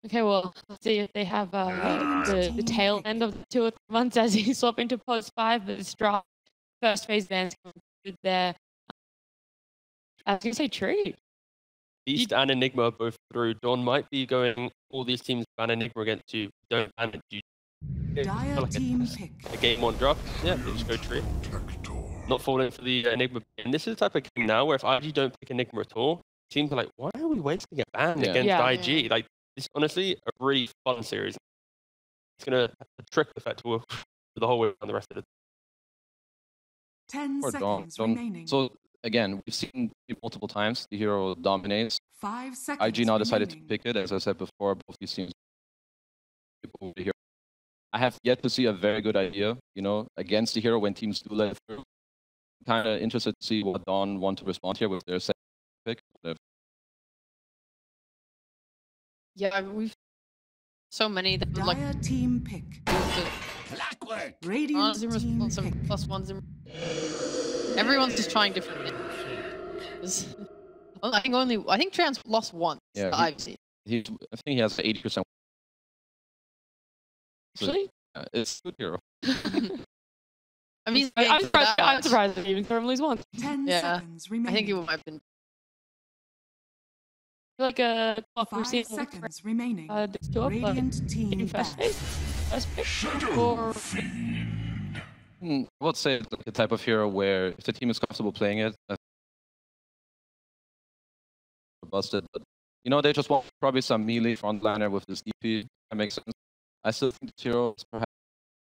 Okay, well, let's see if they have the tail end of the 2 or 3 months as he swap into post 5, but it's draft first phase bans concluded there. I was going to say tree. Beast and Enigma are both through. Dawn might be going, all these teams ban Enigma against you, don't ban it. You like a game 1 drop. Yeah, they just go tree. Not falling for the Enigma. And this is the type of game now where if IG don't pick Enigma at all, teams are like, why are we wasting a ban against IG? Yeah. Like, it's honestly a really fun series. It's going to have a trickle effect for the whole way around the rest of it. 10 seconds remaining. So again, we've seen it multiple times. The hero dominates. 5 seconds IG now decided to remaining. pick it. As I said before, both these teams over the hero. I have yet to see a very good idea, you know, against the hero when teams do let it through. Kind of interested to see what Dawn want to respond here with their second pick. Yeah, we've so many that would like Dire team pick. Radiant team pick. some +1s. Everyone's just trying different things. I think Trans lost once. Yeah, I've seen. I think he has 80%. Actually? It's good hero. I mean, I'm surprised that even saw him lose once. 10 Yeah, seconds remaining. I think it might have been. Like a 5 seconds remaining. this 2 up, Radiant team first back. phase. First pick. Or I would say it's the type of hero where if the team is comfortable playing it, busted. But you know, they just want probably some melee frontliner with this DP. That makes sense. I still think this hero is perhaps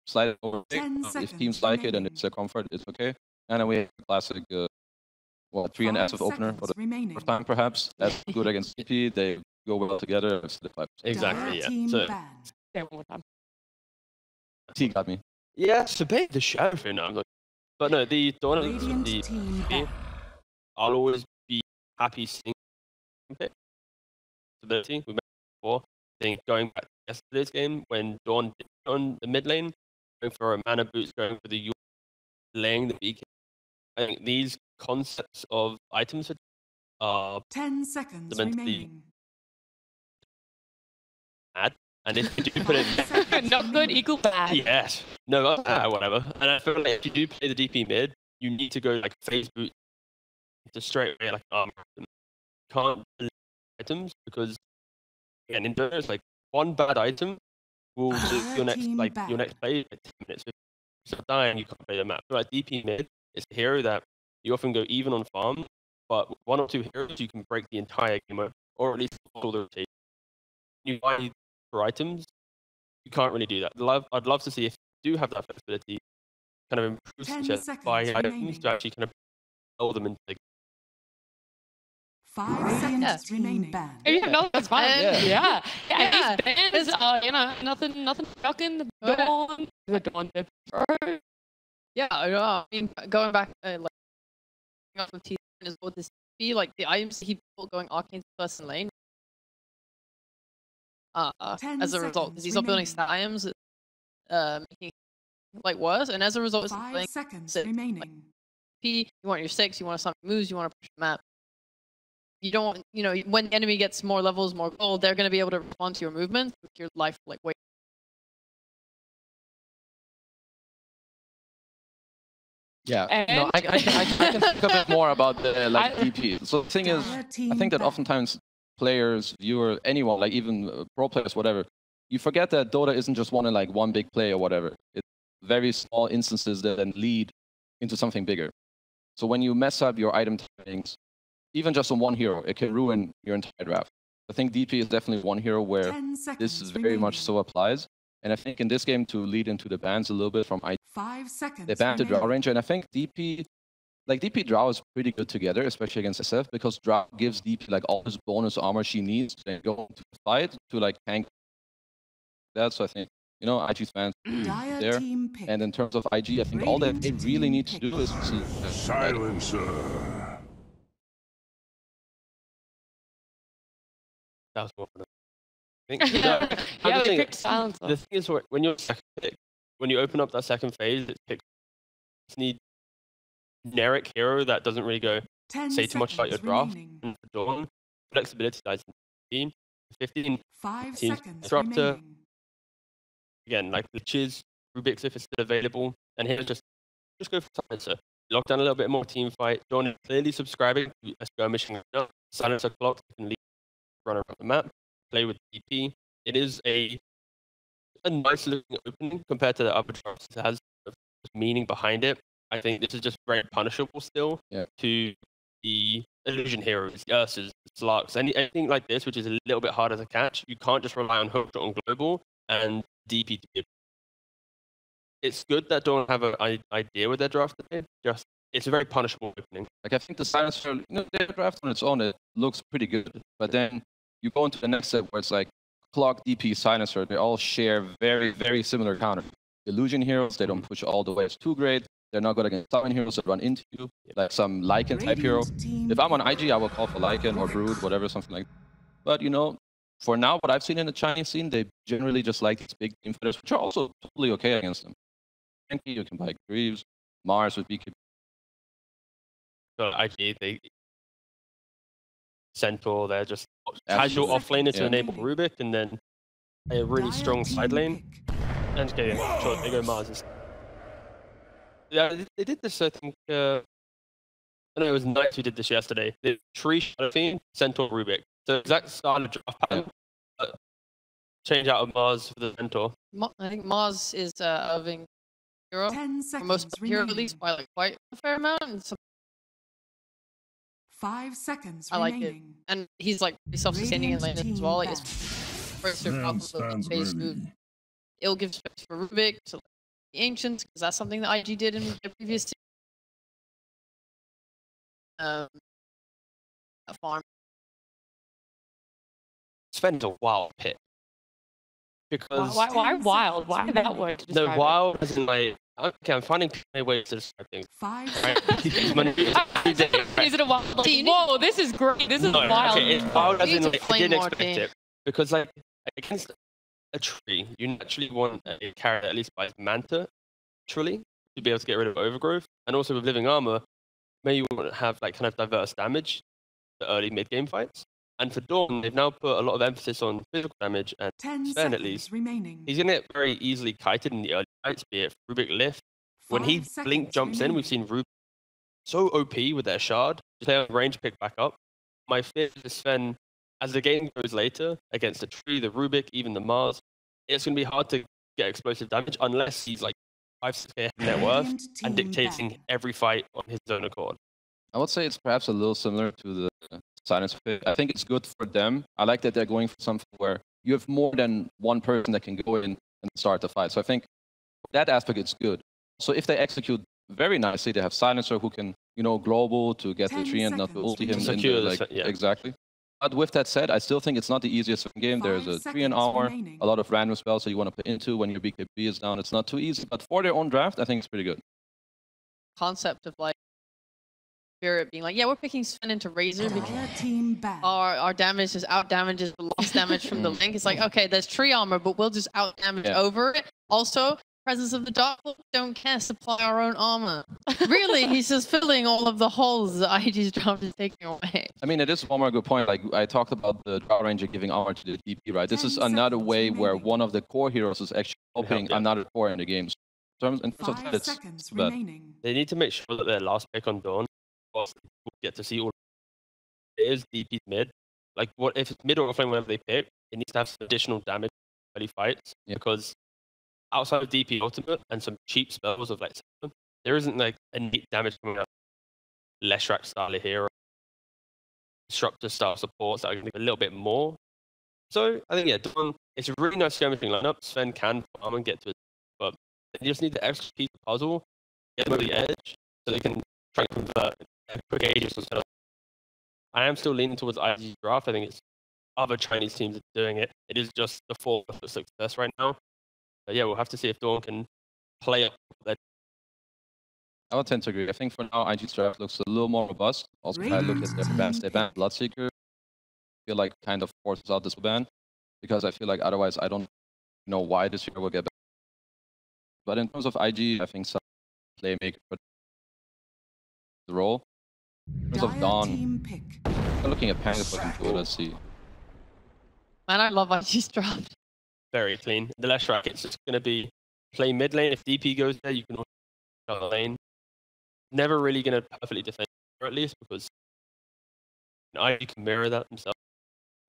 slightly over. 10 If seconds teams like it and remaining. it's a comfort, it's okay. And then we have the classic, 3 and 5 S with opener for the remaining. first time perhaps. That's good against DP. They go well together. It's the 5%. Exactly, Dire yeah. team So, banned. yeah, one more time. T got me. yeah, it's a bit the shadow thing now. But no, the Dawn and Radiant the team banned. I'll always be happy seeing it. Stability, we mentioned before. I think going back to yesterday's game, when Dawn did on the mid lane, going for a mana boost, going for the U, laying the beacon. I think these concepts of items are 10 seconds fundamentally remaining. bad. And if you do put it Not good equal bad. yes. No, whatever. And I feel like if you do play the DP mid, you need to go like phase boot to straight away like armor. You can't delay items because again in Dota it's like one bad item will do your next Team your next play like 10 minutes. If you're dying, you can't play the map. So like DP mid is a hero that you often go even on farm, but with 1 or 2 heroes you can break the entire game over, or at least all the rotation. You buy for items, you can't really do that. I'd love to see if you do have that flexibility, kind of 10 improve seconds by remaining. items to actually kind of build them into the 5 seconds remaining. Banned. Yeah, no, that's fine. Yeah. Yeah. These bans, you know, nothing shocking. The Dawn dip. Yeah, I mean, going back, like, off of T as well, this be like the items he built going arcane first in lane. 10 As a result, because he's not building stat items, making it, like worse, and as a result, it's 5 playing seconds like, remaining. P. You want your 6, you want some moves, you want to push the map. You don't want, you know, when the enemy gets more levels, more gold, they're going to be able to respond to your movement, with your life like wait. Yeah, And- no, I can think a bit more about the DP. So the thing is, Dire I team think that banned. oftentimes players, viewers, anyone, like even pro players, whatever, you forget that Dota isn't just one big play or whatever. It's very small instances that then lead into something bigger. So when you mess up your item timings, even just on one hero, it can ruin your entire draft. I think DP is definitely one hero where 10 this seconds very much remaining. so applies. And I think in this game, to lead into the bans a little bit from 5 seconds they banned the Drow remaining. Ranger, and I think DP Drow is pretty good together, especially against SF, because Drow gives DP like all his bonus armor she needs to go into the fight to like tank that. So I think, you know, IG's fans Dire there. team pick. And in terms of IG, I think all that they really need to do is to Silencer. that was more fun. I think Yeah, the they thing- picked silence. the thing is when you're second pick, when you open up that second phase, it's pick. You need generic hero that doesn't really go 10 say too much about your seconds draft. remaining. And for Dawn, flexibility lies in the team. 15 5 teams seconds disruptor. remaining. Again, like glitches, Rubik's if it's still available, and here just go for Silencer. Lock down a little bit more team fight. Dawn is clearly subscribing to a skirmishing right now. Silencer clock can lead runner up the map, play with DP. It is a nice looking opening compared to the other drafts. It has meaning behind it. I think this is just very punishable still to the illusion heroes, Ursus, Slarks, anything like this, which is a little bit harder to catch. You can't just rely on hookshot on global and DP. It's good that don't have an idea with their draft today. Just it's a very punishable opening. Like I think the Silencer, their draft on its own, it looks pretty good. But then you go into the next step where it's like Clock, DP, Silencer. They all share very, very similar counter. Illusion heroes, they don't push all the way. It's too great. They're not going to get summon heroes that run into you, like some Lycan type hero. If I'm on IG, I will call for Lycan or Brood, whatever, something like that. But, for now, what I've seen in the Chinese scene, they generally just like these big team fighters, which are also totally okay against them. Frankie, you can buy Greaves, Mars with BKB. So IG, they Centaur, they're just casual offlaner to enable Rubik, and then a really strong side lane. And okay, sure, they go Mars. Yeah, they did this, I think, I know it was Knights who did this yesterday. The Tree Shadow Fiend, Centaur, Rubik. So exact style of draft pattern, but change out of Mars for the Centaur. I think Mars is Irving hero. 10 For most seconds hero remaining. at least by like quite a fair amount. And 5 seconds I like it. remaining. And he's like pretty self-sustaining in lane Radiant as well. Like team it's first Man survival stands phase move. ready. It'll give space for Rubik to like, the Ancients, because that's something that IG did in the previous team. A farm. Sven's a wild pick. Because Why wild? Why that word? to the describe it? wild as in like, okay, I'm finding ways to describe things. 5 Right? seconds Is it a wild? Like, See, you need- whoa, this is great. This is No, wild. okay, it's wild as You in need to like, I play didn't more, expect T. it. Because like, against a tree, you naturally want a character that at least buys Manta, truly, to be able to get rid of overgrowth. And also with living armor, maybe you want to have like kind of diverse damage, the early mid-game fights. And for Dawn, they've now put a lot of emphasis on physical damage, and 10 Sven at seconds least, remaining. he's going to get very easily kited in the early fights, be it Rubik lift. When he 5 blink seconds jumps in, we've seen Rubik so OP with their shard, play on range, pick back up. My fear is Sven, as the game goes later, against the tree, the Rubik, even the Mars, it's going to be hard to get explosive damage unless he's like 5-6k net worth Radiant and team dictating ban. every fight on his own accord. I would say it's perhaps a little similar to the Silencer pick. I think it's good for them. I like that they're going for something where you have more than one person that can go in and start the fight. So I think that aspect it's good. So if they execute very nicely, they have Silencer who can, global to get the 10 tree and not to seconds ulti him. remaining. in Secure the, the like, yeah. Exactly. But with that said, I still think it's not the easiest game. There's 5 a 3 an seconds hour, remaining. a lot of random spells that you want to put into when your BKB is down. It's not too easy, but for their own draft, I think it's pretty good. Concept of like Spirit being like, yeah, we're picking Sven into Razor because Entire team ban. our damage is out damages the lost damage from the link. It's like, okay, there's tree armor, but we'll just out damage over it. Also, presence of the dark Lord, don't care, supply our own armor. Really, he's just filling all of the holes that IG's draft is taking away. I mean, it is one more good point. Like I talked about the Drought Ranger giving armor to the DP, right? This 10 is another seconds way where remaining. one of the core heroes is actually helping Yeah. another core in the game. So in terms of 5 that, it's seconds bad. remaining. They need to make sure that their last pick on Dawn, whilst people get to see all. It is DP mid. Like, what if it's mid or offlane, whatever they pick, it needs to have some additional damage in early fights because outside of DP ultimate and some cheap spells of like, there isn't like a neat damage coming out. Leshrac style of hero, disruptor style supports that are going to be a little bit more. So I think Dawn, it's a really nice skirmishing lineup. Sven can farm and get to it, but they just need to execute the puzzle, get them over the edge, so they can try and convert quick ages instead of. I am still leaning towards IG draft. I think it's other Chinese teams are doing it. It is just the fourth of success right now. But yeah, we'll have to see if Dawn can play up their. I would tend to agree. I think for now, IG's draft looks a little more robust. Also, if I look at their bans, they ban Bloodseeker. I feel like kind of forces out this ban because I feel like otherwise I don't know why this hero will get banned. But in terms of IG, I think some playmaker put the role. In terms of Dire Dawn, team pick. I'm looking at Panga for control. Let's see. Man, I love IG's draft. Very clean. The left track, it's just going to be play mid lane. If DP goes there, you can also down the lane. Never really going to perfectly defend, or at least because IG can mirror that himself.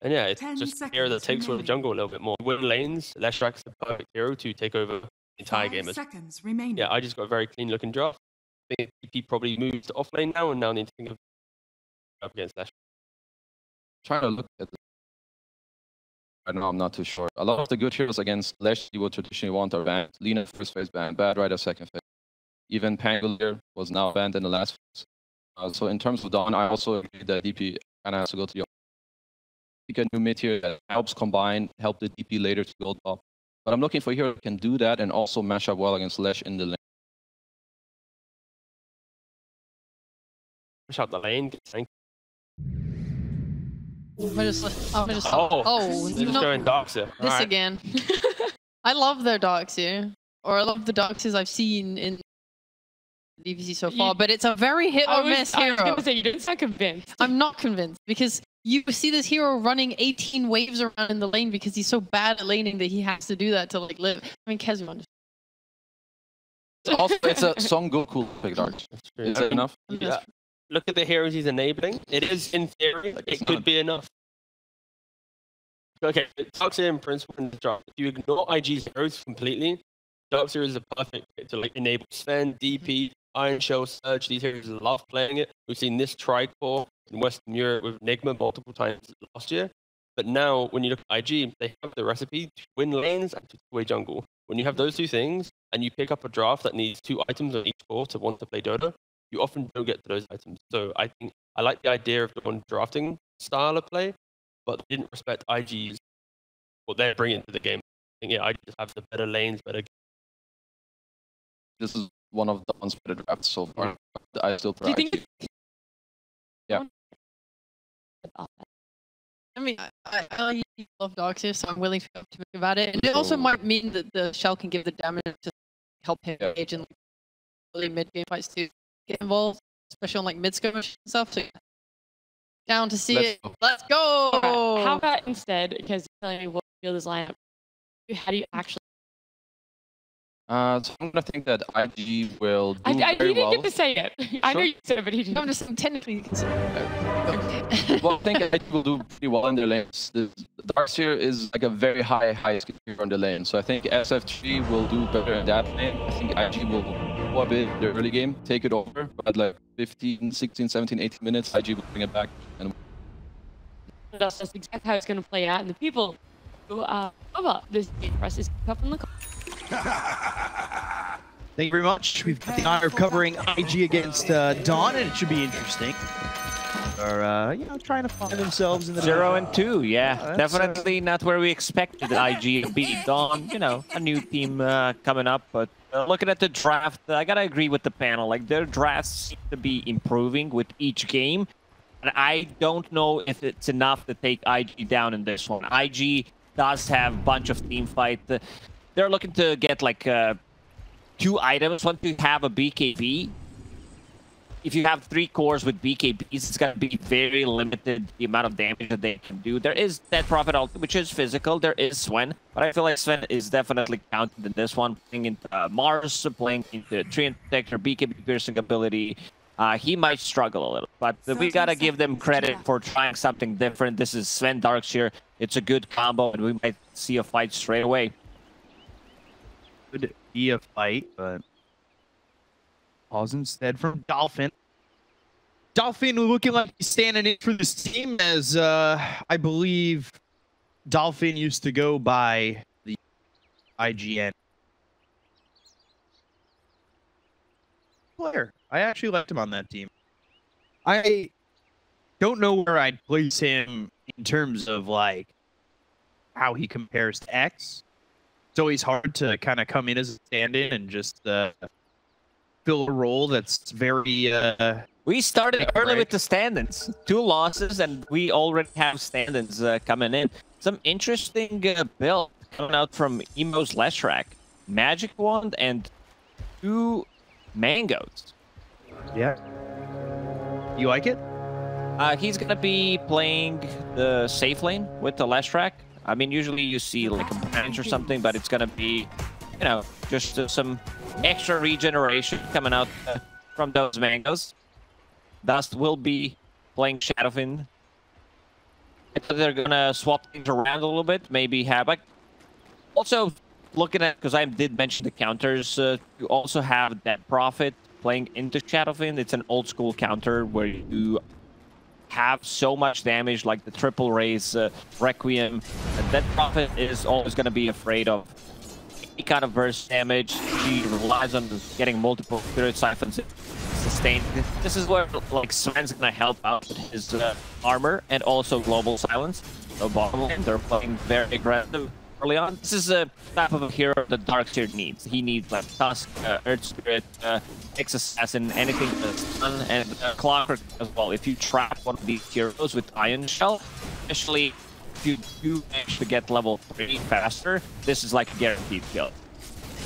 And yeah, it's just a hero that takes over the jungle a little bit more. Win lanes, Leshrak's the perfect hero to take over the entire game. 5 seconds remaining. Yeah, I just got a very clean looking draft. I think DP probably moved to off lane now, and now need to think of up against Leshrak. Trying to look at this. I know, I'm not too sure. A lot of the good heroes against Lesh you would traditionally want are banned. Lina first phase banned, Bad Rider second phase. Even Pangolier was now banned in the last phase. So in terms of Dawn, I also agree that DP kind of has to go to the pick a new mid here that helps combine, help the DP later to go top. But I'm looking for a hero that can do that and also match up well against Lesh in the lane. Push out the lane, get sank. I'm just They're just going Darkseer. This Alright. again. I love their Darkseer. Or I love the Darkseers I've seen in DPC so far, but it's a very hit or miss hero. I was going to say, you don't sound convinced. I'm not convinced because you see this hero running 18 waves around in the lane because he's so bad at laning that he has to do that to like live. I mean, Kezman. Also, it's a Son Goku pick Dark. Is it enough? Yeah. Look at the heroes he's enabling. It is, in theory, it could be enough. Okay, Darkseer in principle in the draft. If you ignore IG's heroes completely, Darkseer is a perfect fit to like enable Sven, DP, Iron Shell, Surge. These heroes love playing it. We've seen this tricore in Western Europe with Enigma multiple times last year. But now, when you look at IG, they have the recipe to win lanes and to two-way jungle. When you have those two things, and you pick up a draft that needs 2 items on each core to want to play Dota, you often don't get to those items. So I think I like the idea of the one drafting style of play, but they didn't respect IG's what they're bringing to the game. I think, yeah, IG just have the better lanes, better. This is one of the ones better drafts so far. I still Do you prefer think? IG. Yeah. I mean, I love Darkseer, so I'm willing to be optimistic about it. And it also might mean that the shell can give the damage to help him engage in like, early mid-game fights to get involved, especially on like mid-skirmish and stuff. So yeah. Down to see it. Let's go! Right. How about instead, because you're telling me what field is lineup, how do you actually... So I'm gonna think that IG will do I very didn't well. get to say it. I know you said it, but he didn't. I'm just saying, technically you can say Well, I think IG will do pretty well in their lanes. The Darkseer is like a very high skill hero on the lane. So I think SF3 will do better in that lane. I think IG will go a bit in the early game, take it over, but like 15, 16, 17, 18 minutes, IG will bring it back. And That's exactly how it's going to play out. And the people who cover this game for us is up in the Thank you very much. We've got the honor of covering IG against Dawn, and it should be interesting. Are you know, trying to find themselves in the 0-2, yeah, That's, definitely not where we expected IG to be. Dawn, you know, a new team coming up, but looking at the draft, I gotta agree with the panel. Like their drafts seem to be improving with each game, and I don't know if it's enough to take IG down in this one. IG does have a bunch of team fight. They're looking to get like 2 items. One to have a BKB. If you have 3 cores with BKBs, it's going to be very limited the amount of damage that they can do. There is that Prophet ult, which is physical. There is Sven, but I feel like Sven is definitely counted in this one. Playing into Mars, playing into Treant Protector, BKB piercing ability. He might struggle a little, but we got to give them credit for trying something different. This is Sven Darkseer. It's a good combo, and we might see a fight straight away. Could be a fight, but pause instead from Dolphin. Dolphin looking like he's standing in for this team, as I believe Dolphin used to go by the IGN player. I actually liked him on that team. I don't know where I'd place him in terms of like how he compares to X. It's always hard to kind of come in as a stand-in and just fill a role that's very we started early with the stand-ins. 2 losses, and we already have stand-ins coming in. Some interesting build coming out from Emo's Leshrak. Magic Wand and 2 Mangoes. Yeah. You like it? He's going to be playing the safe lane with the Leshrak. I mean, usually you see like a branch or something, but it's gonna be, you know, just some extra regeneration coming out from those mangoes. Dust will be playing Shadowfin. I think they're gonna swap things around a little bit, maybe Havoc. Also, looking at, because I did mention the counters, you also have that Prophet playing into Shadowfin. It's an old school counter where you have so much damage, like the triple raise, Requiem. And that Prophet is always going to be afraid of any kind of burst damage. She relies on getting multiple Spirit Siphons sustained. This is where like Sven's going to help out with his armor and also Global Silence. So bottom lane, they're playing very aggressive early on. This is a type of a hero that Darkseer needs. He needs like Tusk, Earth Spirit, X-Assassin, anything that's stun, and Clockwork as well. If you trap one of these heroes with Iron Shell, especially if you do manage to get level 3 faster, this is like a guaranteed kill.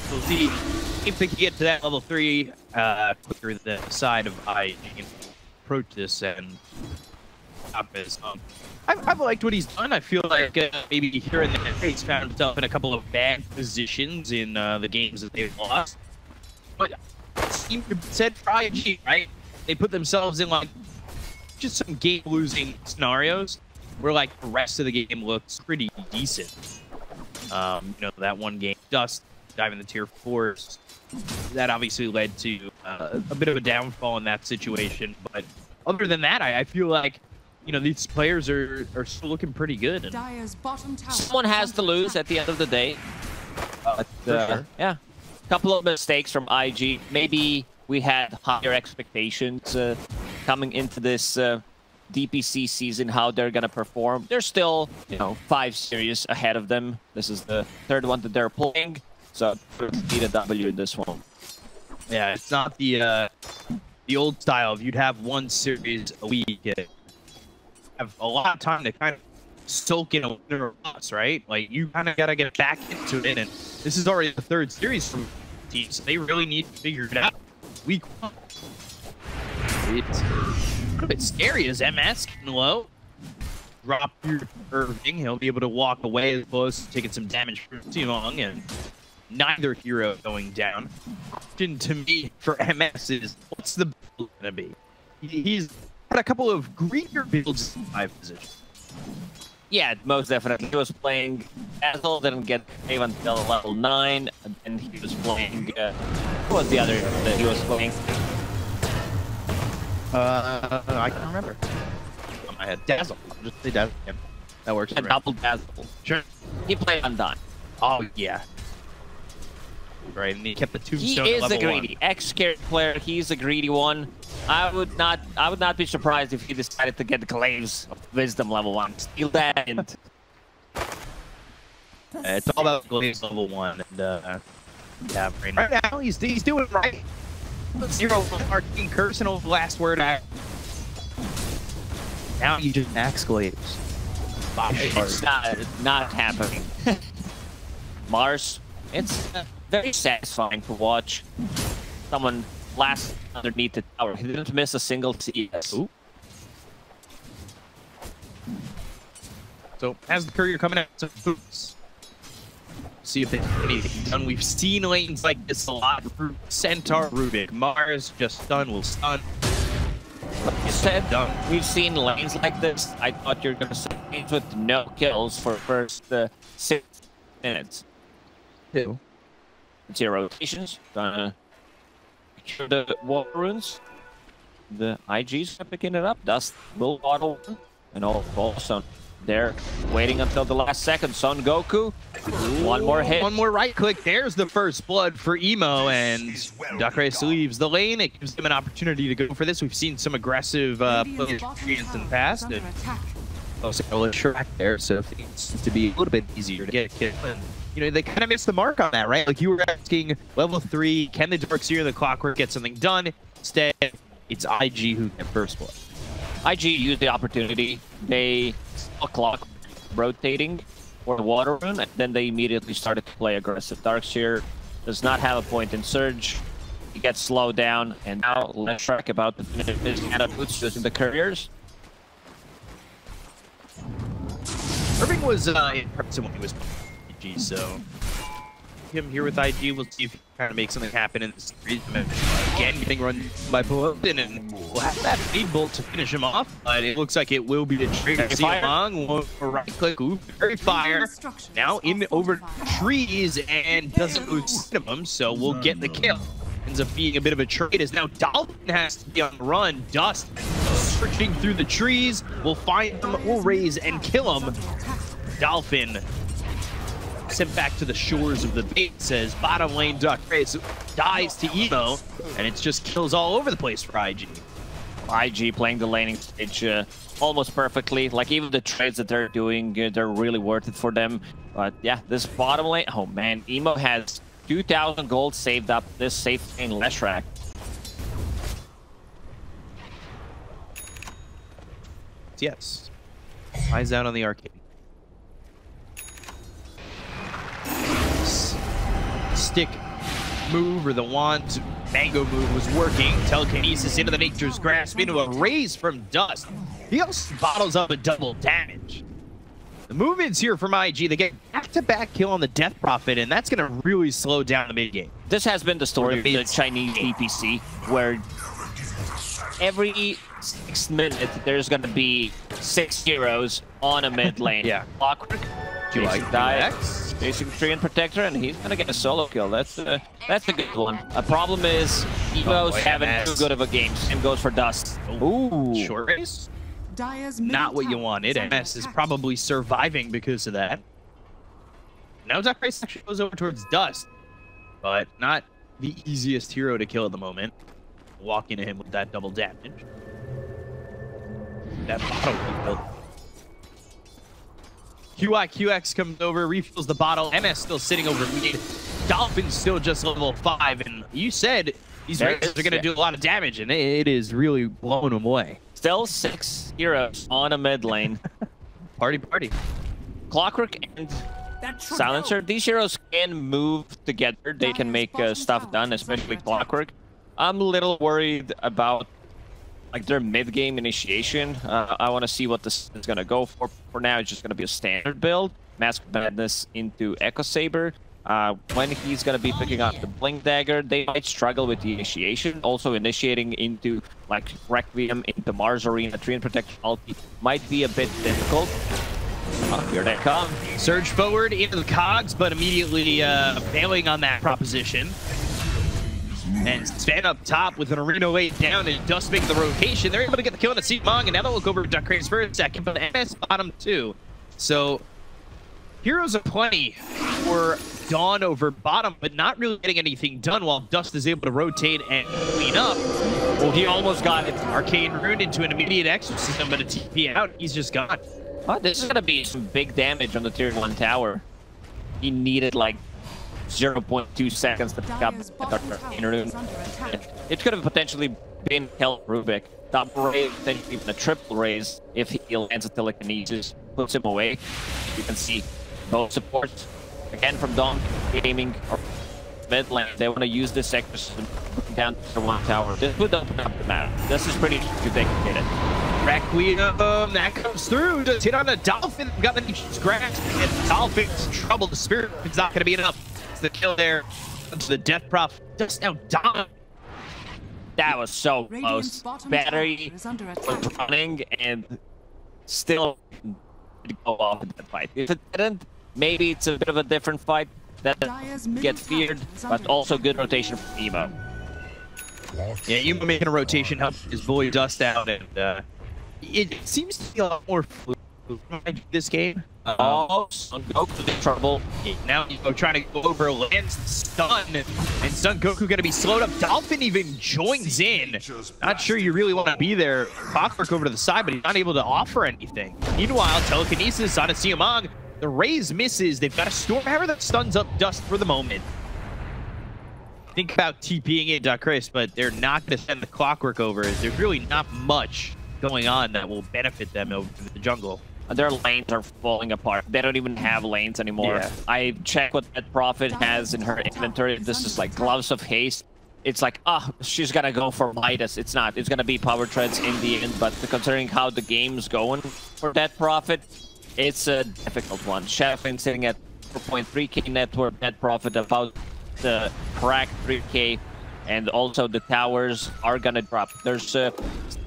We'll see if they can get to that level 3 quicker than the side of I can approach this and stop this. I've liked what he's done. I feel like maybe here and there he's found himself in a couple of bad positions in the games that they've lost. But it seemed to be said for IG, right? They put themselves in like just some game-losing scenarios where like the rest of the game looks pretty decent. You know, that one game, Dust diving the tier 4s, that obviously led to a bit of a downfall in that situation. But other than that, I feel like, you know, these players are still looking pretty good. And someone has to lose at the end of the day. Sure. Yeah, a couple of mistakes from IG. Maybe we had higher expectations coming into this DPC season, how they're gonna perform. They're still, you know, 5 series ahead of them. This is the 3rd one that they're playing, so need a W in this one. Yeah, it's not the old style of you'd have 1 series a week. Have a lot of time to kind of soak in a winner or loss, right? Like, you kind of got to get back into it, and this is already the 3rd series from teams, so they really need to figure it out. Week 1. It's a bit scary as MS getting low. Drop your Irving, he'll be able to walk away as opposed to taking some damage from too long, and neither hero going down. Question to me for MS is, what's the build going to be? He's had a couple of greener builds in 5 position. Yeah, most definitely. He was playing Dazzle, didn't get save until level 9, and then he was playing... what was the other that he was playing? I can't remember. On my head. Dazzle. I'll just say Dazzle. Yeah, that works. A double Dazzle. Sure. He played Undyne. Oh, yeah. Right, and he kept the tombstone. He is level a greedy ex-carry player. He's a greedy one. I would not be surprised if he decided to get the Glaives of Wisdom level 1. Steal that, and it's all about Glaives level 1. And yeah, right now he's doing right. 0 Arcane Curse and the last word out. Now you just max Glaives. It's not happening. Mars, it's very satisfying to watch someone last underneath the tower. He didn't miss a single CS. Ooh. So, as the courier coming out, some boots. See if they have anything done. We've seen lanes like this a lot. Centaur, Rubik, Mars, just stun, will stun. Like you said, we've seen lanes like this. I thought you were going to say lanes with no kills for first 6 minutes. 2. 0 rotations. Gonna secure the wall runes. The IGs are picking it up. Dust will bottle one. And also they're waiting until the last second. Son Goku. One more hit. One more right click. There's the first blood for Emo, and Duckrace leaves the lane. It gives him an opportunity to go for this. We've seen some aggressive play experience in the past. Also, a little track there, so it seems to be a little bit easier to get killed. You know, they kind of missed the mark on that, right? Like, you were asking level 3, can the Darkseer and the Clockwork get something done? Instead, it's IG who get first blood. IG used the opportunity. They saw Clock rotating for the Water Rune, and then they immediately started to play aggressive. Darkseer does not have a point in Surge. He gets slowed down, and now let's track about to finish his Anna Boots using the couriers. Irving was in person when he was IG, so him here with IG, we'll see if he can kind of make something happen in the series. Again, getting run by Pullen, and we'll have that speed bolt to finish him off. But it looks like it will be the trigger. Siamang won't right click, very fire. Now in over trees and doesn't lose minimum, so we'll get the kill. Ends up being a bit of a trade as now Dolphin has to be on the run. Dust searching through the trees. We'll find him, we'll raise and kill him. Dolphin sent back to the shores of the base as bottom lane Duckrace dies to Emo, and it's just kills all over the place for IG. IG playing the laning stage almost perfectly. Like, even the trades that they're doing, they're really worth it for them. But yeah, this bottom lane, oh man, Emo has 2,000 gold saved up this safe lane Leshrac. Yes. Eyes down on the arcade. Stick move, or the wand mango move, was working. Telekinesis into the nature's grasp, into a raise from Dust. He also bottles up a double damage. The movements here from IG, they get back-to-back kill on the Death Prophet, and that's going to really slow down the mid-game. This has been the story of the Chinese DPC, where every 6 minutes there's going to be 6 heroes on a mid lane. Yeah. Clockwork, chasing tree and protector, and he's going to get a solo kill. That's a good one. A problem is Evo's having too good of a game. Same goes for Dust. Ooh. Short race? Not what you wanted. MS is probably surviving because of that. Now Duckrace actually goes over towards Dust, but not the easiest hero to kill at the moment. Walk into him with that double damage. That bottle refill. QX comes over, refills the bottle. MS still sitting over mid. Dolphin's still just level 5, and you said these races are going to do a lot of damage, and it is really blowing them away. Still 6 heroes on a mid lane. Party. Clockwork and Silencer, these heroes can move together. They can make stuff done, especially Clockwork. I'm a little worried about like their mid-game initiation. I want to see what this is going to go for. For now, it's just going to be a standard build. Mask of Madness into Echo Saber. When he's going to be picking up the Blink Dagger, they might struggle with the initiation. Also, initiating into like Requiem into Mars Arena, Tree and Protection ulti might be a bit difficult. Here they come. Surge forward into the cogs, but immediately failing on that proposition. And Sven up top with an arena laid down and Dust making the rotation. They're able to get the kill on the Siamang, and now they'll look over Duckrace for a second, but MS bottom 2. So heroes are plenty for Dawn over bottom, but not really getting anything done while Dust is able to rotate and clean up. Well, he almost got it. Arcane Rune into an immediate exorcism, but a TP out, he's just gone. Oh, this is going to be some big damage on the tier 1 tower. He needed like 0.2 seconds to pick up Arcane Rune. It could have potentially been Kel Rubik. Double raise, then even a triple raise if he lands a telekinesis, puts him away. You can see both supports again from Dawn aiming mid lane. They want to use this sector down to 1 tower. This would open up the map. This is pretty complicated. Requiem, that comes through. Just hit on a Dolphin. Got the Nature's Grasp. And Dolphin's trouble. The Spirit is not going to be enough. It's the kill there. To the Death Prof. Just now down. That was so close. Battery was running and still go off in that fight. If it didn't, maybe it's a bit of a different fight that gets feared, but also good rotation from Emo. Yeah, Emo making a rotation helped his boy Dust out, and it seems to be a lot more fluid this game. Oh, Son Goku's in trouble. Now Emo trying to go over, lands stun, and Son Goku going to be slowed up. Dolphin even joins in. Not sure you really want to be there. Clockwork over to the side, but he's not able to offer anything. Meanwhile, telekinesis on a Siamang. The raise misses. They've got a Stormhammer that stuns up Dust for the moment. Think about TPing in Duckrace, but they're not going to send the Clockwork over. There's really not much going on that will benefit them over the jungle. Their lanes are falling apart. They don't even have lanes anymore. Yeah. I checked what that Prophet has in her inventory. This is like Gloves of Haste. It's like, she's gonna go for Midas. It's not. It's gonna be Power Treads in the end, but considering how the game's going for that Prophet, it's a difficult one. Shadowfin sitting at 4.3k net worth, net profit about the crack 3k, and also the towers are gonna drop. There's still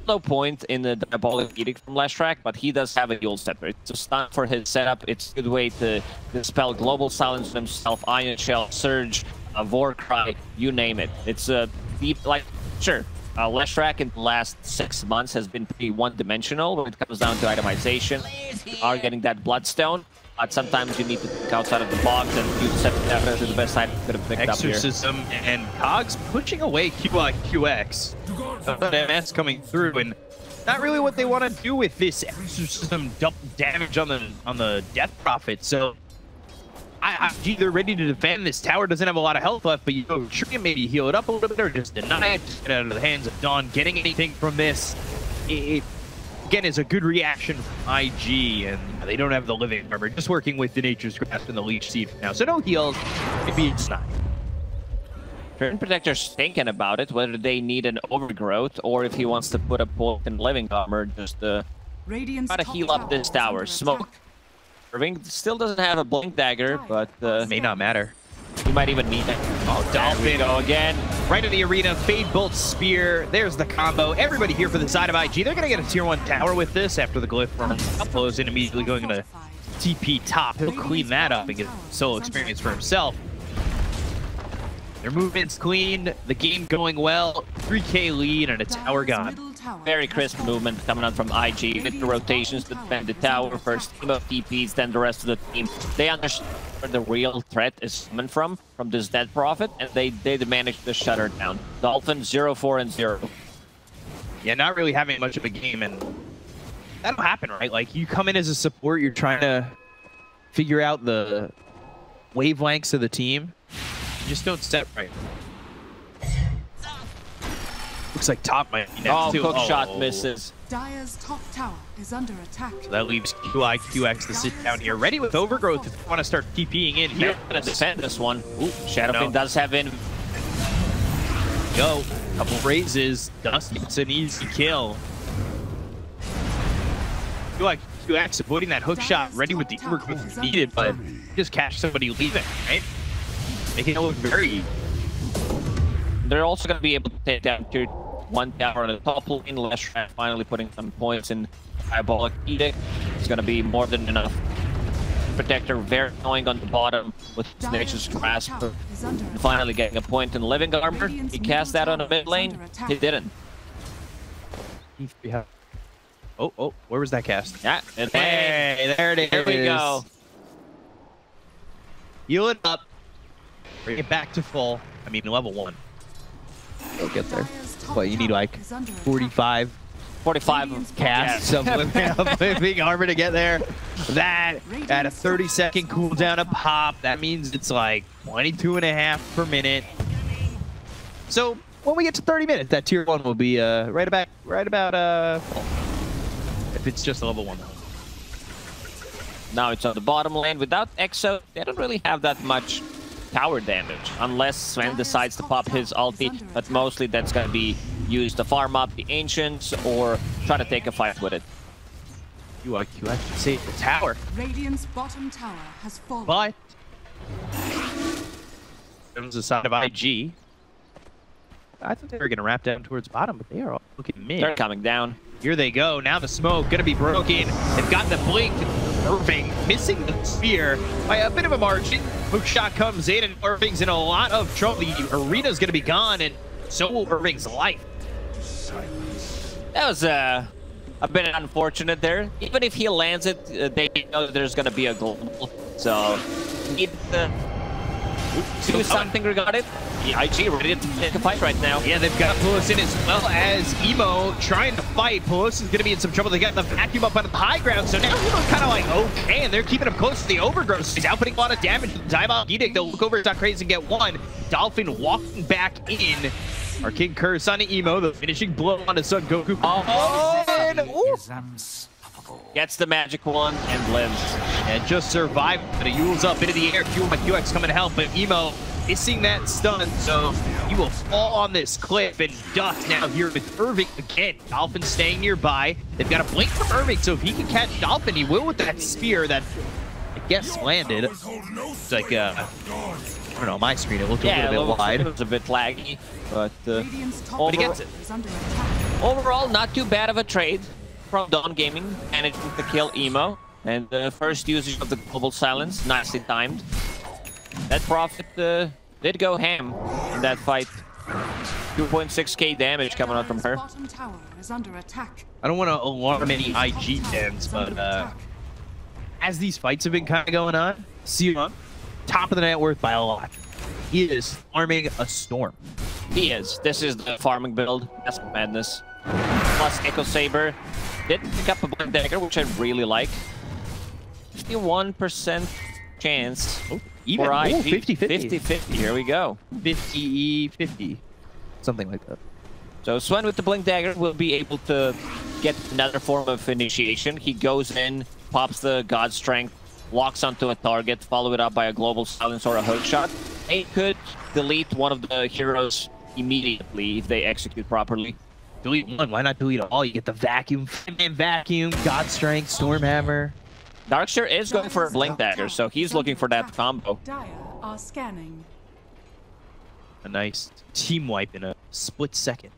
no point in the Diabolic Edict from Leshrac, but he does have a Yule Scepter. It's a stun for his setup. It's a good way to dispel Global Silence himself, Iron Shell, Surge, Warcry, you name it. It's a deep, like, sure. Leshrac in the last 6 months has been pretty one-dimensional when it comes down to itemization. You are getting that Bloodstone, but sometimes you need to think outside of the box, and you set definitely the best item you could have picked Exorcism up here. And Cogs pushing away QX. MS coming through, and not really what they want to do with this Exorcism double damage on the Death Prophet. So they're ready to defend. This tower doesn't have a lot of health left, but you know, Tree maybe heal it up a little bit or just deny it, get out of the hands of Dawn. Getting anything from this, it again is a good reaction from IG, and they don't have the living armor. Just working with the Nature's Grasp and the Leech Seed now, so no heals. Maybe it's not. Turn Protector's thinking about it, whether they need an overgrowth or if he wants to put a point in living armor just to try to heal up this tower. Smoke. Irving still doesn't have a Blink Dagger, but may not matter. He might even need it. Oh, Dolphin go again. Right in the arena, Fade Bolt Spear. There's the combo. Everybody here for the side of IG. They're going to get a tier 1 tower with this after the glyph from Uploads in immediately going into TP top. He'll clean that up and get solo experience for himself. Their movement's clean, the game going well, 3k lead and a tower gone. Very crisp movement coming out from IG. With the rotations to defend the tower, first team of TPs, then the rest of the team. They understand where the real threat is coming from this Dead Prophet, and they managed to shut her down. Dolphin 0-4-0. Yeah, not really having much of a game, and that'll happen, right? Like, you come in as a support, you're trying to figure out the wavelengths of the team. You just don't set right. Looks like top might be next too. Hook shot misses. Dire's top tower is under attack. So that leaves QX to sit down here, ready with Overgrowth if you want to start TPing in here. Gonna defend this one. Ooh, Shadowfin does have in. Go. Couple raises. Dust gets an easy kill. QX avoiding that hook shot, ready with the Overgrowth if needed, but just catch somebody leaving, right? Making it look very. They're also going to be able to take down tier 1 tower on the top lane. Leshrac finally putting some points in Diabolic Edict. It's going to be more than enough. Protector very annoying on the bottom with his Nature's Grasp. Finally getting a point in living armor. He cast that on the mid lane. He didn't. Oh, where was that cast? Yeah, hey, there it is. Here we go. Heal it up. Bring it back to full. I mean, level 1. Go get there. But you need like 45 casts of living armor to get there. That at a 30-second cooldown of pop, that means it's like 22.5 per minute. So when we get to 30 minutes, that tier 1 will be right about full. If it's just a level 1 though. Now it's on the bottom lane. Without Exo, they don't really have that much tower damage, unless Sven decides to pop his ulti, but mostly that's going to be used to farm up the Ancients or try to take a fight with it. QX save the tower. Radiant's bottom tower has fallen. But comes the side of IG. I thought they were going to wrap down towards bottom, but they are all looking mid. They're coming down. Here they go. Now the smoke going to be broken. They've got the blink. Irving missing the spear by a bit of a margin. Hook shot comes in, and Irving's in a lot of trouble. The arena's going to be gone, and so will Irving's life. That was a bit unfortunate there. Even if he lands it, they know there's going to be a global. So, need to do something regarding it. The IG ready to take a fight right now. Yeah, they've got Pulis in as well as Emo trying to fight. Pulis is going to be in some trouble. They got the vacuum up on the high ground, so now Emo's kind of like, okay, and they're keeping him close to the Overgrowth. He's outputting a lot of damage to the Diabolic Edict. They'll look over at Crazy and get one. Dolphin walking back in. Our King Curse on Emo, the finishing blow on his son Goku. Gets the magic one and lives. And just survived, but he yules up into the air. QX coming to help, but Emo missing that stun, so he will fall on this cliff, and Dust now here with Irving again. Dolphin staying nearby. They've got a blink from Irving, so if he can catch Dolphin, he will with that spear that I guess landed. It's like, I don't know, my screen, it looked a little bit wide. It was a bit laggy, but he gets it. Overall, not too bad of a trade from Dawn Gaming, managing to kill Emo. And the first usage of the global silence, nicely timed. That Prophet did go ham in that fight. 2.6k damage coming out from her. I don't want to alarm any IG fans, but as these fights have been kind of going on, Sion, top of the net worth by a lot. He is farming a storm. He is. This is the farming build. That's madness. Plus Echo Saber did pick up a Blink Dagger, which I really like. 51% chance. Oh, even 50-50. 50-50. Here we go. 50-50. Something like that. So Sven with the Blink Dagger will be able to get another form of initiation. He goes in, pops the God Strength, walks onto a target, follow it up by a Global Silence or a hook shot. They could delete one of the heroes immediately if they execute properly. Delete one, why not delete all? You get the Vacuum, Vacuum, God Strength, Stormhammer. Darkseer is going for a Blink Dagger, so he's looking for that combo. Dire are scanning. A nice team wipe in a split second.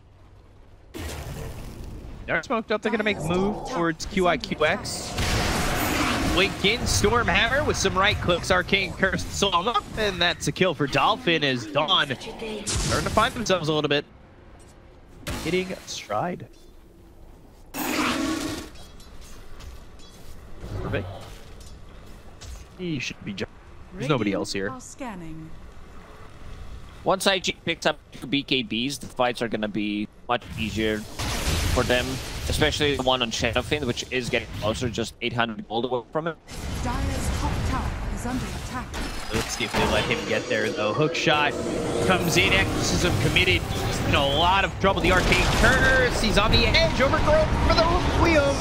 Dark smoked up, they're gonna make a move towards QIQX. Blink in, Stormhammer with some right clicks, Arcane Curse slow him up, and that's a kill for Dolphin as Dawn starting to find themselves a little bit. Hitting stride. Perfect. He should be jumping. There's nobody else here. Once IG picks up BKBs, the fights are going to be much easier for them, especially the one on Shadowfiend, which is getting closer, just 800 gold away from it. Dire's top tower is under attack. Let's see if they let him get there, though. Hook shot comes in, Exorcism committed. He's in a lot of trouble. The Arcane Curse, he's on the edge, overgrown for the Requiem,